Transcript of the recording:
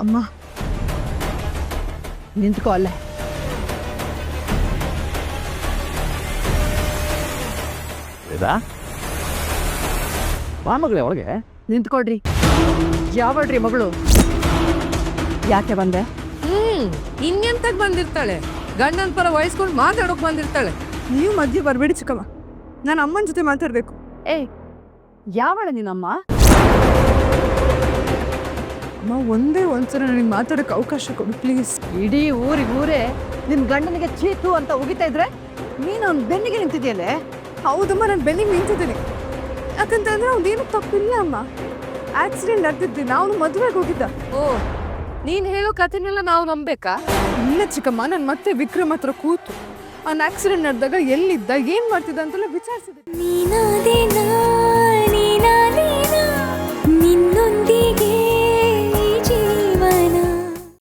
ಅಮ್ಮ ನಿಂತ್ಕೋ ಅಲ್ಲೇ. ಬಾ ಮಗಳೇ ಒಳಗೆ. ನಿಂತ್ಕೊಳ್ರಿ. ಯಾವಳ್ರಿ ಮಗಳು? ಯಾಕೆ ಬಂದೆ? ಇನ್ನೆಂತಕ್ ಬಂದಿರ್ತಾಳೆ? ಗಂಡನ ಪರ ವಹಿಸ್ಕೊಂಡು ಮಾತಾಡೋಕ್ ಬಂದಿರ್ತಾಳೆ. ನೀವು ಮಧ್ಯೆ ಬರಬೇಡಿ ಚಿಕ್ಕಮ್ಮ, ನಾನು ಅಮ್ಮನ ಜೊತೆ ಮಾತಾಡಬೇಕು. ಯಾವಳ ನಿನ್ನಮ್ಮ? ಅಮ್ಮ ಒಂದೇ ಒಂದ್ಸಲ ನನಗೆ ಮಾತಾಡೋಕೆ ಅವಕಾಶ ಕೊಡು ಪ್ಲೀಸ್. ಇಡೀ ಊರೇ ನಿನ್ ಗಂಡನಿಗೆ ಚೀತು ಅಂತ ಉಗಿತಾ ಇದ್ರೆ ನೀನು ಅವ್ನ ಬೆನ್ನಿಗೆ ನಿಂತಿದ್ಯಲ್ಲೇ. ಹೌದಮ್ಮ, ನಾನು ಬೆನ್ನಿಗೆ ನಿಂತಿದ್ದೀನಿ. ಯಾಕಂತಂದ್ರೆ ಅವ್ನೇನು ತಪ್ಪಿಲ್ಲ ಅಮ್ಮ. ಆಕ್ಸಿಡೆಂಟ್ ನಡೆದಿದ್ದೆ, ನಾವು ಮದುವೆಗೆ ಹೋಗಿದ್ದ. ಓ, ನೀನ್ ಹೇಳೋ ಕಥೆನೆಲ್ಲ ನಾವು ನಂಬೇಕಾ? ಇಲ್ಲ ಚಿಕ್ಕಮ್ಮ, ನಾನು ಮತ್ತೆ ವಿಕ್ರಮ್ ಹತ್ರ ಕೂತು ಅವ್ನ ಆಕ್ಸಿಡೆಂಟ್ ನಡೆದಾಗ ಎಲ್ಲಿದ್ದ, ಏನ್ ಮಾಡ್ತಿದ್ದ ಅಂತೆಲ್ಲ ವಿಚಾರಿಸಿದೆ.